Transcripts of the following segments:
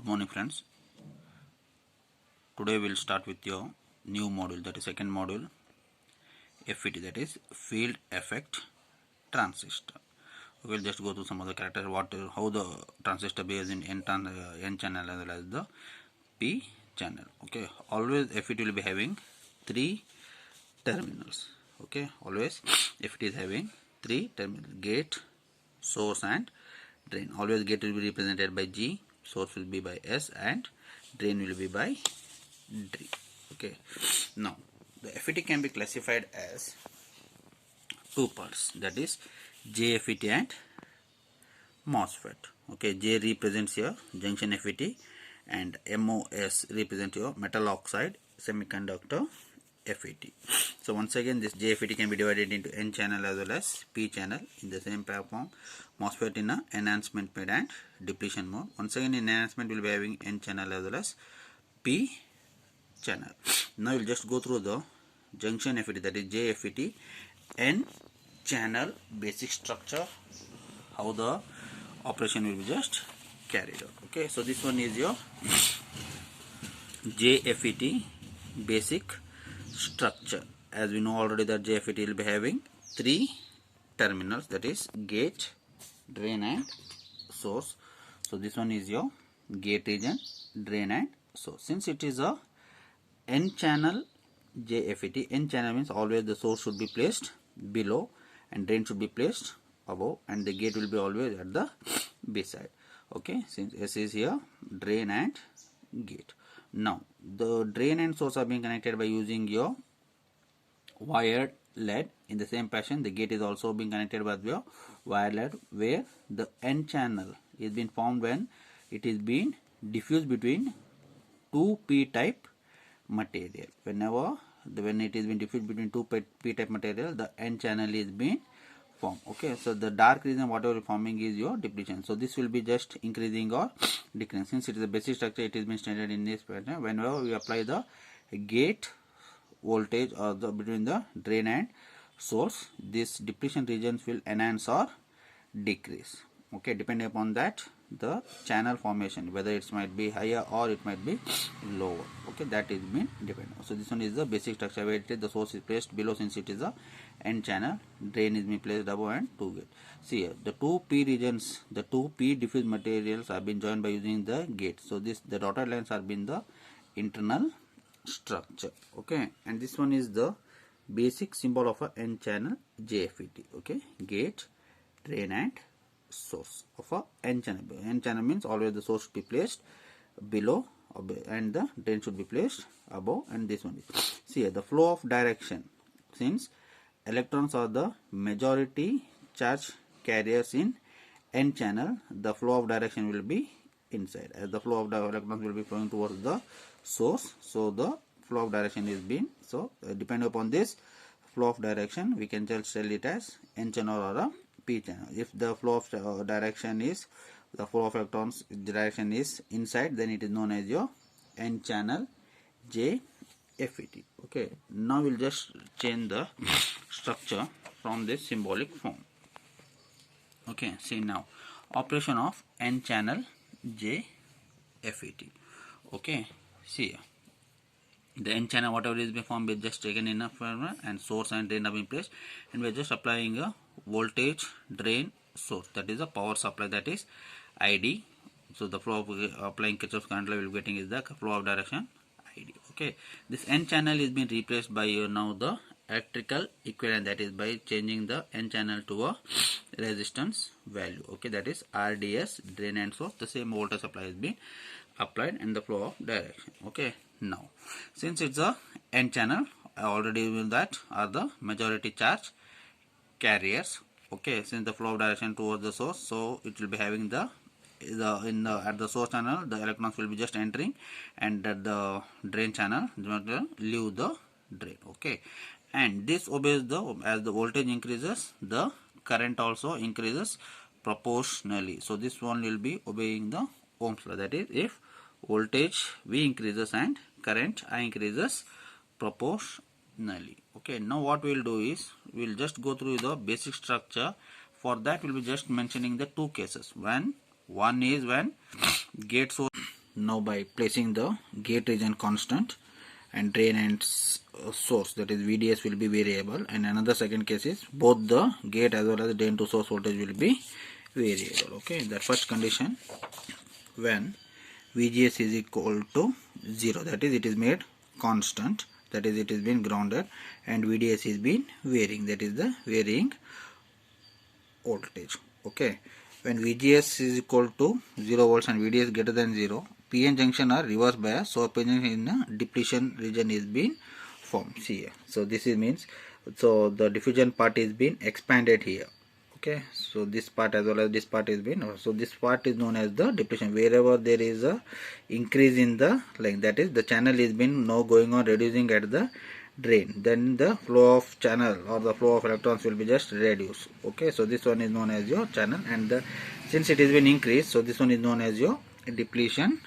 morning friends. Today we'll start with your new module, that is second module, FET, that is field effect transistor. We'll just go through some of the characters, how the transistor behaves in N channel as well as the P channel. Okay, always FET will be having three terminals. Okay, always FET is having three terminals: gate, source and drain. Always gate will be represented by G, source will be by S and drain will be by D. Okay, now the FET can be classified as two parts, that is JFET and MOSFET. Okay, J represents your junction FET and MOS represents your metal oxide semiconductor FET. So once again, this JFET can be divided into N channel as well as P channel in the same platform. MOSFET in a enhancement mode and depletion mode. Once again, in enhancement we will be having N channel as well as P channel. Now we'll just go through the junction FET, that is JFET, N channel basic structure, how the operation will be just carried out. Okay, so this one is your JFET basic structure. As we know already that JFET will be having three terminals, that is gate, drain and source. So this one is your gate region, drain and source. Since it is a N channel JFET, N channel means always the source should be placed below and drain should be placed above, and the gate will be always at the B side. Okay, since S is here, drain and gate. Now the drain and source are being connected by using your wired LED. In the same fashion, the gate is also being connected by your wired LED, where the N channel is being formed when it is being diffused between two P type material. When it is being diffused between two P type material, the N channel is being formed. Okay, so the dark region whatever forming is your depletion. So this will be just increasing or decreasing. Since it is a basic structure, it is being stated in this pattern. Whenever we apply the gate voltage or between the drain and source, this depletion regions will enhance or decrease. Okay, depending upon that the channel formation, whether it might be higher or it might be lower. Okay, that is being dependent. So this one is the basic structure, where it is the source is placed below since it is a N channel, drain is being placed above and two gate. See here, the two P regions, the two P diffused materials are being joined by using the gate. So this, the dotted lines are being the internal structure. Okay, and this one is the basic symbol of a N channel JFET. Okay, gate, drain and source of a N channel. N channel means always the source should be placed below and the drain should be placed above, and this one is, see here, the flow of direction, since electrons are the majority charge carriers in N channel, the flow of direction will be inside, as the flow of the electrons will be flowing towards the source. So the flow of direction is being, so depending upon this flow of direction, we can just tell it as N channel or a P channel. If the flow of direction is, the flow of electrons direction is inside, then it is known as your N channel JFET. Okay, now we'll just change the structure from this symbolic form. Okay, see now operation of N channel JFET. Okay, see here, the N channel whatever is being formed is just taken in a formula, and source and drain have been placed, and we are just applying a voltage drain source, that is a power supply, that is ID. So the flow of applying Kirchhoff's current law will be getting is the flow of direction ID. Okay, this N channel is being replaced by now the electrical equivalent, that is by changing the N channel to a resistance value. Okay, that is RDS, drain and source. The same voltage supply is being applied in the flow of direction. Okay, now since it's a N channel, I already know that are the majority charge carriers. Okay, since the flow of direction towards the source, so it will be having the at the source channel the electrons will be just entering, and at the drain channel they leave the drain. Okay, and this obeys the, as the voltage increases, the current also increases proportionally. So this one will be obeying the Ohm's law, that is if voltage V increases and current I increases proportionally. Okay, now what we will do is we will just go through the basic structure. For that we will be just mentioning the two cases. One is when gate source now by placing the gate region constant and drain and source, that is VDS, will be variable, and another second case is both the gate as well as drain to source voltage will be variable. Okay, the first condition, when VGS is equal to 0, that is it is made constant, that is it is been grounded, and VDS is been varying, that is the varying voltage. Okay, when VGS is equal to 0 volts and VDS greater than 0, PN junction are reverse bias, so PN junction in a depletion region is being formed. See here, so this is means, so the diffusion part is being expanded here. Okay, so this part as well as this part is being, so this part is known as the depletion. Wherever there is a increase in the length, that is the channel is been now going on reducing at the drain, then the flow of channel or the flow of electrons will be just reduced. Okay, so this one is known as your channel, and the, since it has been increased, so this one is known as your depletion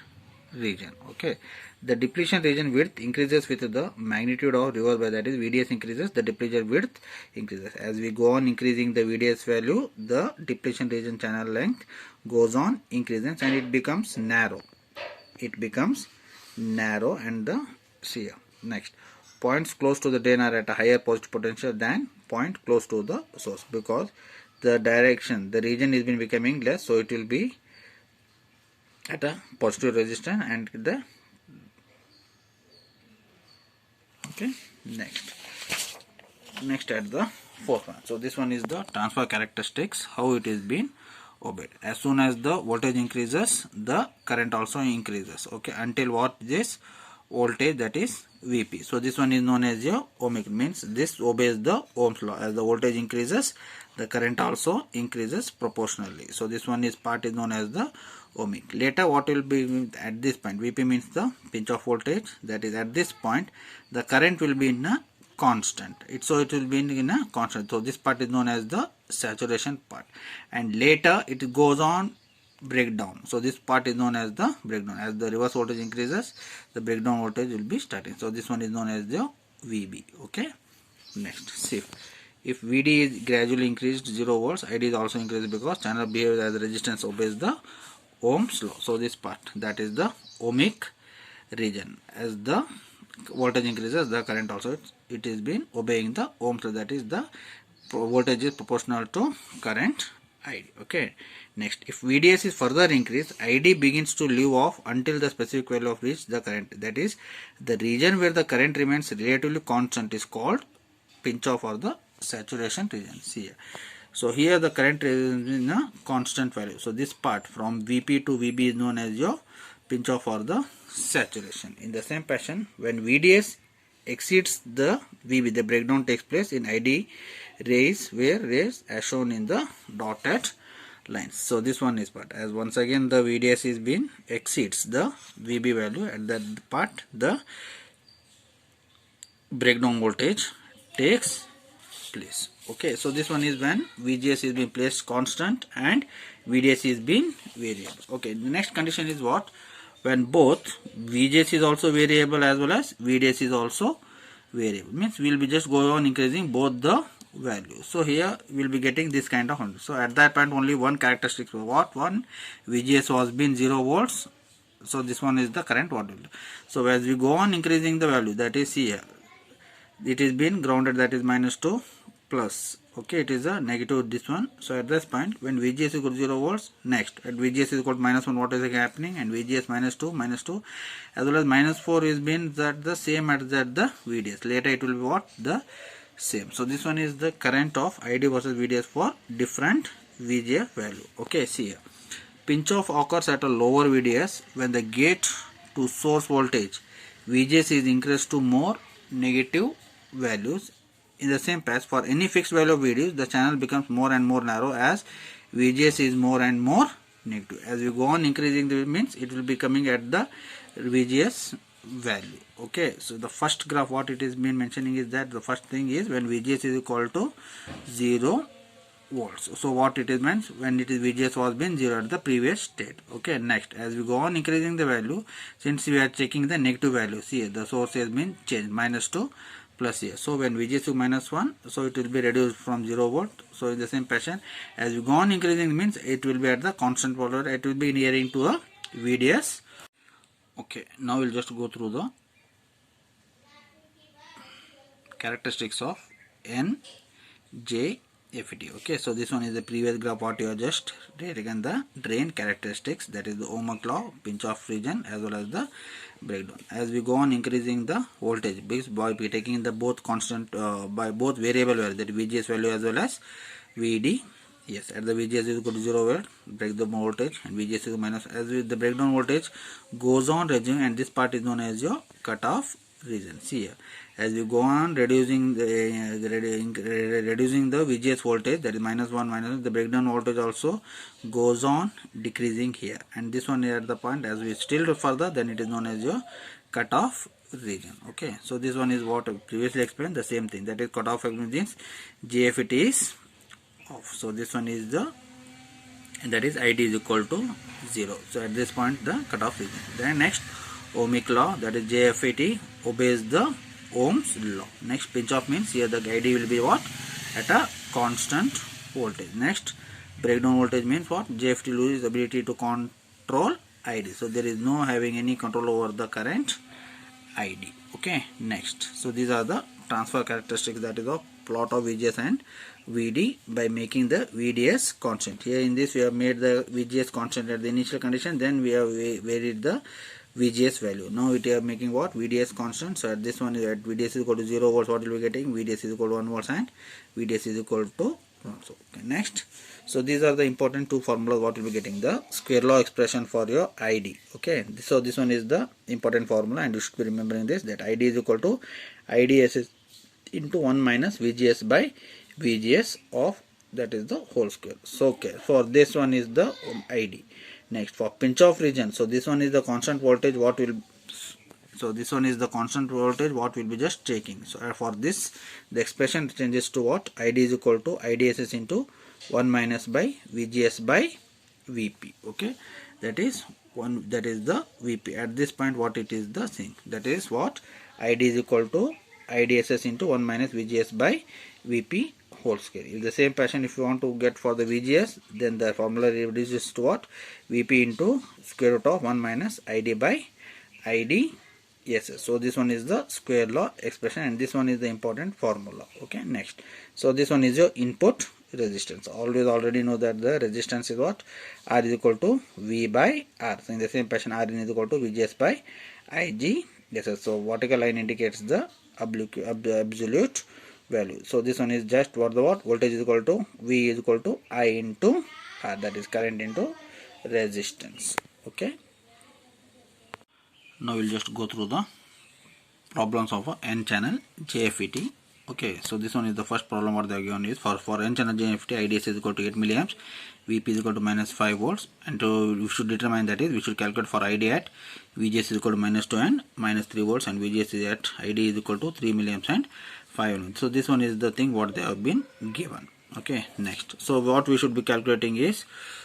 region. Okay, the depletion region width increases with the magnitude of reverse bias, that is VDS increases, the depletion width increases. As we go on increasing the VDS value, the depletion region channel length goes on increasing and it becomes narrow. It becomes narrow, and the see here, next, points close to the drain are at a higher positive potential than point close to the source, because the direction, the region is been becoming less, so it will be at a positive resistance, and the okay, next at the fourth one. So this one is the transfer characteristics, how it is being obeyed. As soon as the voltage increases, the current also increases. Okay, until what, this voltage, that is Vp. So this one is known as your ohmic, means this obeys the Ohm's law. As the voltage increases, the current also increases proportionally. So this one is part is known as the ohmic. Later what will be at this point, Vp means the pinch off voltage, that is at this point the current will be in a constant. So it will be in a constant. So this part is known as the saturation part, and later it goes on breakdown. So this part is known as the breakdown. As the reverse voltage increases, the breakdown voltage will be starting. So this one is known as the VB. Okay, next, see, if VD is gradually increased 0 volts, ID is also increased because channel behaves as resistance obeys the Ohm's law. So this part, that is the ohmic region. As the voltage increases, the current also it is been obeying the Ohm's law, that is the voltage is proportional to current ID. Okay, next, if VDS is further increased, ID begins to leave off until the specific value of which the current, that is the region where the current remains relatively constant, is called pinch off or the saturation region. See here, so here the current is in a constant value, so this part from Vp to Vb is known as your pinch off or the saturation. In the same fashion, when VDS exceeds the Vb, the breakdown takes place in ID rays, where rays as shown in the dotted lines. So this one is part, as once again the VDS is been exceeds the Vb value, at that part the breakdown voltage takes place. Okay, so this one is when VGS is being placed constant and VDS is being variable. Okay, the next condition is what, when both VGS is also variable as well as VDS is also variable, means we will be just go on increasing both the values. So here we will be getting this kind of one. So at that point only one characteristic, what, one VGS was been 0 volts, so this one is the current what will do. So as we go on increasing the value, that is here it is been grounded, that is -2 plus, okay, it is a negative this one. So at this point when VGS is equal to 0 volts, next at VGS is equal to -1, what is happening, and VGS -2 as well as -4 is been that the same as that the VDS, later it will be what, the same. So this one is the current of ID versus VDS for different VGF value. Okay, see here, pinch off occurs at a lower VDS when the gate to source voltage VGS is increased to more negative values. In the same path, for any fixed value of VDS, the channel becomes more and more narrow as VGS is more and more negative. As we go on increasing, the means it will be coming at the VGS value. Okay, so the first graph what it is been mentioning is that the first thing is when VGS is equal to 0 volts. So what it is means, when it is VGS was been 0 at the previous state. Okay, next as we go on increasing the value, since we are checking the negative value, see the source has been changed, -2 plus here. So when VGS is -1, so it will be reduced from 0 volt. So in the same fashion, as we go on increasing, means it will be at the constant voltage, it will be nearing to a VDS Okay, now we'll just go through the characteristics of NJFET. Okay, so this one is the previous graph what you have just taken, the drain characteristics, that is the Ohm's law, pinch off region as well as the breakdown. As we go on increasing the voltage, because by taking the both constant by both variable value, that VGS value as well as VD. Yes, at the VGS is equal to 0 where break the voltage, and VGS is minus. As with the breakdown voltage goes on reducing, and this part is known as your cutoff region. See here, as we go on reducing the VGS voltage, that is -1 minus, the breakdown voltage also goes on decreasing here, and this one is at the point as we still do further, then it is known as your cutoff region. Okay, so this one is what I previously explained, the same thing, that is cutoff means JFET is off. So this one is the, that is ID is equal to 0. So at this point the cutoff region. Then next Ohmic law, that is JFET obeys the Ohm's law. Next pinch off means here the ID will be what, at a constant voltage. Next breakdown voltage means what, JFET loses ability to control ID. So there is no having any control over the current ID. Okay, next, so these are the transfer characteristics, that is the plot of VGS and VD by making the VDS constant. Here in this we have made the VGS constant at the initial condition, then we have varied the VGS value. Now we are making what, VDS constant. So at this one is at VDS is equal to 0 volts, what will be getting, VDS is equal to 1 volts and VDS is equal to 1. So okay, next, so these are the important two formulas what will be getting, the square law expression for your ID. Okay, so this one is the important formula, and you should be remembering this, that ID is equal to IDS into 1 minus VGS by VGS of, that is the whole square. So okay, for this one is the ID. Next, for pinch off region, so this one is the constant voltage what will, so this one is the constant voltage what will be just taking. So for this the expression changes to what, ID is equal to IDSS into 1 minus by VGS by VP. Okay, that is one, that is the VP. At this point what it is the thing, that is what, ID is equal to IDSS into 1 minus VGS by VP whole square. In the same fashion, if you want to get for the VGS, then the formula reduces to what, VP into square root of 1 minus ID by IDSS. So this one is the square law expression, and this one is the important formula. Okay, next, so this one is your input resistance. Already know that the resistance is what, R is equal to V by R. So in the same fashion, R is equal to VGS by IG. Yes, so vertical line indicates the absolute value. So this one is just what, the what, voltage is equal to V is equal to I into R, that is current into resistance. Okay, now we'll just go through the problems of a n channel JFET. Okay, so this one is the first problem what they are given is for n channel JFET, IDS is equal to 8 milliamps, VP is equal to minus 5 volts, and we should determine, that is we should calculate for ID at VGS is equal to minus 2 and minus 3 volts, and VGS is at ID is equal to 3 milliamps and 5 ohms. So this one is the thing what they have been given. Okay, next, so what we should be calculating is,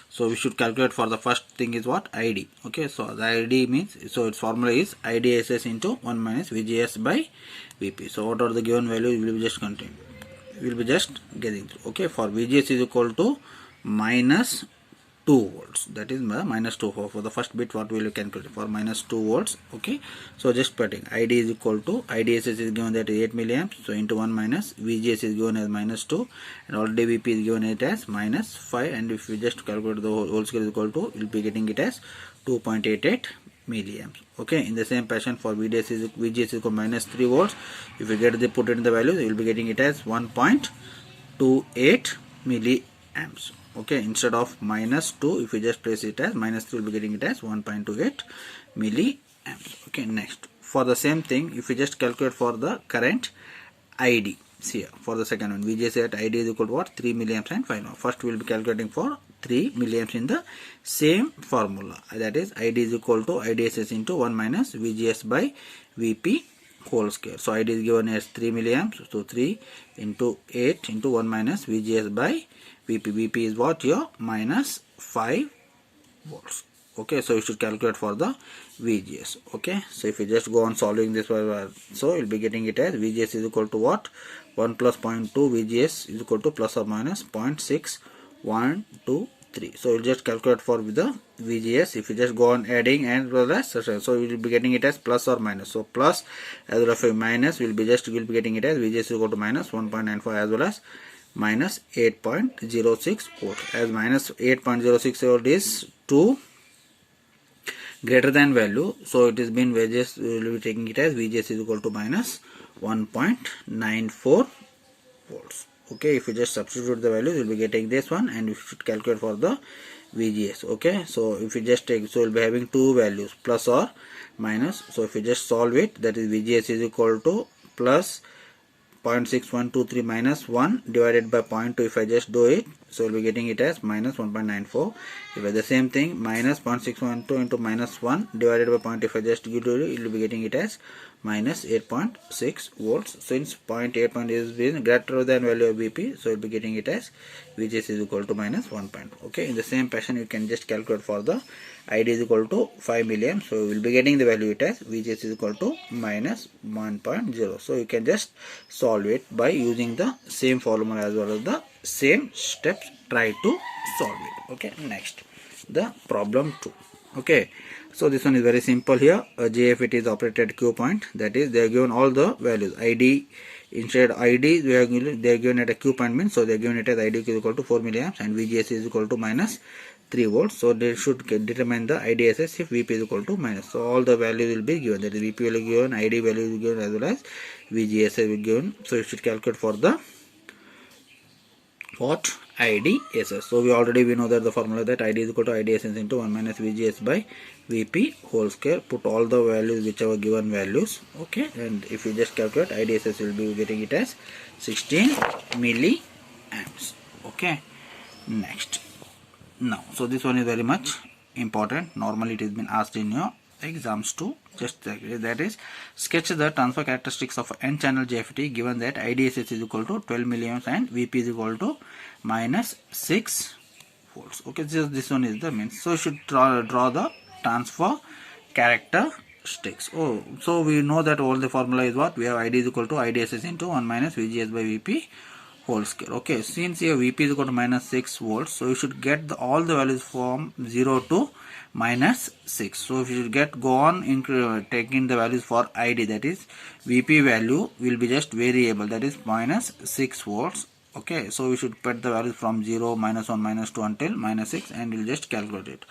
so we should calculate for the first thing is what, ID. Okay, so the ID means, so its formula is IDSS into 1 minus VGS by VP. So what are the given values, we will be just continue, we will be just getting through. Okay, for VGS is equal to minus 2 volts, that is minus 2 for the first bit what we will calculate for minus 2 volts. Okay, so just putting ID is equal to IDSS is given that is 8 milliamps, so into 1 minus VGS is given as minus 2, and already VP is given it as minus 5, and if we just calculate the whole square is equal to, we will be getting it as 2.88 milliamps. Okay, in the same fashion for VGS is equal to minus 3 volts, if we get the put it in the value, we will be getting it as 1.28 milliamps. Okay, instead of minus 2, if we just place it as minus 3, we will be getting it as 1.28 milliamps. Okay, next, for the same thing, if we just calculate for the current ID, see here, for the second one, VGS at ID is equal to what, 3 milliamps and 5. First we will be calculating for 3 milliamps in the same formula, that is ID is equal to IDSS into 1 minus VGS by VP whole square. So ID is given as 3 milliamps, so 3 into 8 into 1 minus VGS by VP. VP is what, your minus 5 volts. Okay, so you should calculate for the VGS. Okay, so if you just go on solving this, so you'll be getting it as VGS is equal to what, 1 plus 0.2 VGS is equal to plus or minus 0.612 3. So we'll just calculate for the VGS. If you just go on adding and plus, so we will be getting it as plus or minus. So plus as well as minus, we'll be getting it as VGS is equal to minus 1.94 as well as minus 8.06 volt. As minus 8.06 volt is 2 greater than value, so it has been VGS, we will be taking it as VGS is equal to minus 1.94 volts. Okay, if you just substitute the values, you will be getting this one, and you should calculate for the VGS. Okay, so if you just take, so we'll be having two values, plus or minus. So if you just solve it, that is VGS is equal to plus 0.6123 minus 1 divided by 0.2. If I just do it, so we'll be getting it as minus 1.94. If I the same thing, minus 0.612 into minus 1 divided by 0.2. If I just do it, you will be getting it as minus 8.6 volts. Since 0.8 is greater than value of Vp, so we'll be getting it as VGS is equal to minus 1.4. Okay, in the same fashion, you can just calculate for the ID is equal to 5 milliamps. So we will be getting the value it as VGS is equal to minus 1.0. So you can just solve it by using the same formula as well as the same steps. Try to solve it. Okay, next the problem 2. Okay, so this one is very simple here. JFET is operated at Q point, that is they are given all the values. ID, instead ID they are given at a Q point, means so they are given it as ID is equal to 4 milliamps and VGS is equal to minus 3 volts. So they should determine the IDSS if Vp is equal to minus. So all the values will be given, that is Vp will be given, ID value will be given as well as VGS will be given. So you should calculate for the what IDSS. So we know that the formula that ID is equal to IDSS into 1 minus VGS by Vp whole square. Put all the values whichever given values. Okay, and if you just calculate, IDSS will be getting it as 16 milliamps. Okay, next. Now, so this one is very much important. Normally it has been asked in your exams too. Just that is, sketch the transfer characteristics of n channel JFET given that IDSS is equal to 12 milliamps and Vp is equal to minus 6 volts. Okay, this one is the means. So you should draw the transfer characteristics. Oh, so we know that all the formula is what? We have ID is equal to IDSS into 1 minus VGS by Vp whole square. Okay, since here Vp is equal to minus 6 volts, so you should get all the values from 0 to minus 6. So if you should go on taking the values for ID, that is Vp value will be just variable, that is minus 6 volts. Okay, so we should put the values from 0, minus 1, minus 2 until minus 6, and we'll just calculate it.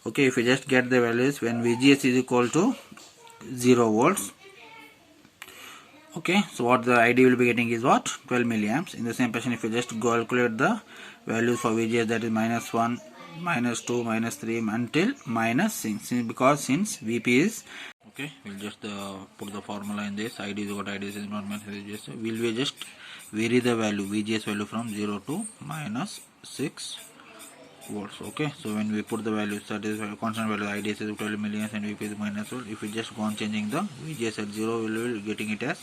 Okay, if you just get the values when VGS is equal to 0 volts. Okay, so what the ID will be getting is what? 12 milliamps. In the same fashion, if you just calculate the values for VGS, that is minus 1, minus 2, minus 3 until minus 6, because since Vp is okay, we'll just put the formula in this. ID is what? IDSS is not minus VGS. We'll be just vary the value VGS value from 0 to minus 6 volts. Okay, so when we put the values, that is constant value, IDSS is 12 milliamps and Vp is minus volt. If we just go on changing the VGS at 0, we will be getting it as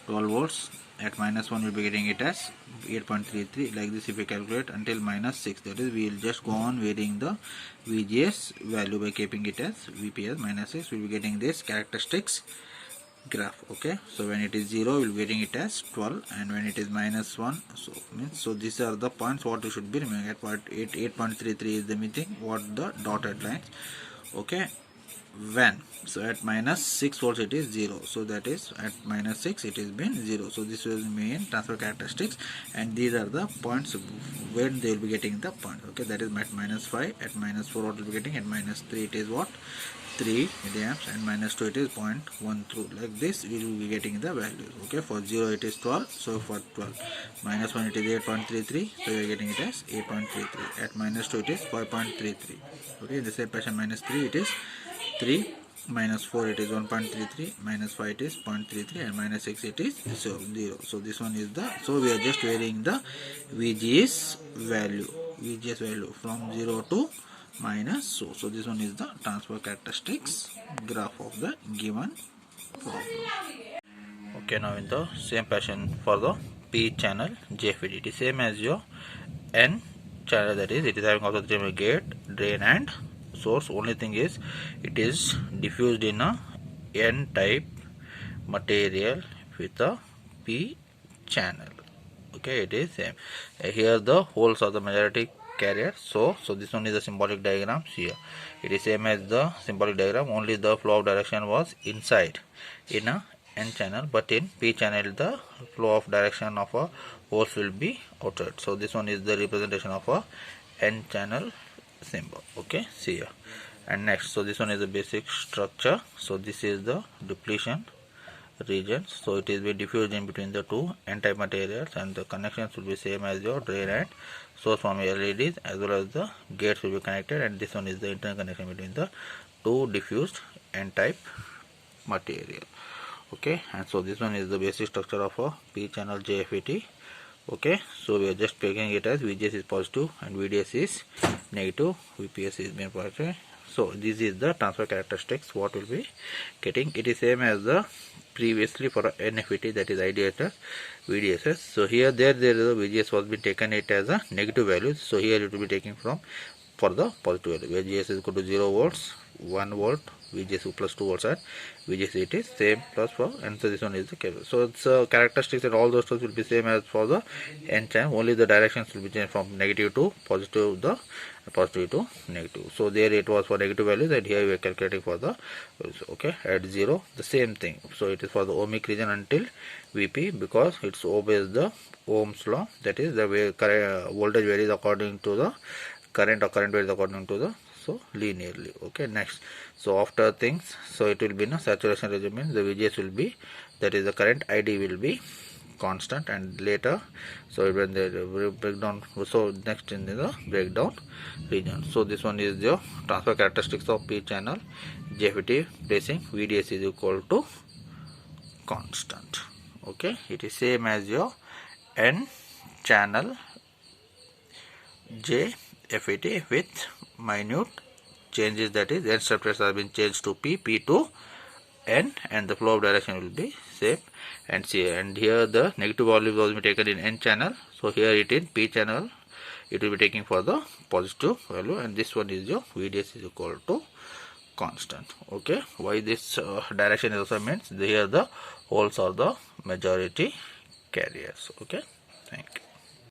12 volts. At minus 1, we will be getting it as 8.33. Like this, if we calculate until minus 6, that is we will just go on varying the VGS value by keeping it as Vp as minus 6. We will be getting this characteristics graph. Okay, so when it is 0, we will be getting it as 12, and when it is minus 1, so these are the points what you should be remembering. At what 8.33 is the meeting, what the dotted lines. Okay, when so at minus 6 volts it is 0, so that is at minus 6 it is been 0. So this will mean transfer characteristics, and these are the points where they will be getting the point. Okay, that is at minus 5, at minus 4 what will be getting, at minus 3 it is what? 3 milliamps, and minus 2 it is 0.1 through. Like this we will be getting the values. Okay, for 0 it is 12, so for 12 minus 1 it is 8.33, so we are getting it as 8.33. At minus 2 it is 5.33. okay, in the same fashion minus 3 it is 3, minus 4 it is 1.33, minus 5 it is 0.33, and minus 6 it is 0. So this one is the, so we are just varying the VGS value from 0 to minus. So this one is the transfer characteristics graph of the given problem. Okay, now in the same fashion for the P channel JFET, it is same as your N channel, that is it is having also 3 gate, drain and source. Only thing is it is diffused in a N type material with a P channel. Okay, it is same. Here the holes are the majority carrier. So this one is the symbolic diagram here. It is same as the symbolic diagram, only the flow of direction was inside in a N channel, but in P channel the flow of direction of a hose will be outside. So this one is the representation of a N channel symbol. Okay, see here. And next, so this one is the basic structure. So this is the depletion region. So it is be diffused in between the two N-type materials, and the connections will be same as your drain and source from LEDs, as well as the gates will be connected, and this one is the internal connection between the two diffused N-type material. Okay, and so this one is the basic structure of a P channel JFET. Okay, so we are just taking it as VGS is positive and VDS is negative, VPS is being positive. So this is the transfer characteristics what will be getting. It is same as the previously for NFET, that is IDSS, VDSS. So here there is a VGS was been taken it as a negative value. So here it will be taken from for the positive value. VGS is equal to 0 volts, 1 volt, VGS plus 2 volts, and VGS it is same plus for, and so this one is the cable. So its characteristics and all those things will be same as for the N channel, only the directions will be changed from negative to positive, the positive to negative. So there it was for negative values, and here we are calculating for the okay at 0 the same thing. So it is for the ohmic region until Vp, because it's obeys the Ohm's law, that is the way voltage varies according to the current, or current varies according to the, so linearly. Okay, next, so after things, so it will be in a saturation region, means the VGS will be, that is the current ID will be constant, and later, so when the breakdown, so next in the breakdown region. So this one is the transfer characteristics of P channel JFET placing VDS is equal to constant. Okay, it is same as your N channel JFET with minute changes, that is N substrates have been changed to P, P to N, and the flow of direction will be same. And see, and here the negative value was taken in N channel, so here it in P channel it will be taking for the positive value, and this one is your VDS is equal to constant. Okay, why this direction is also means here the holes are the majority carriers. Okay, thank you.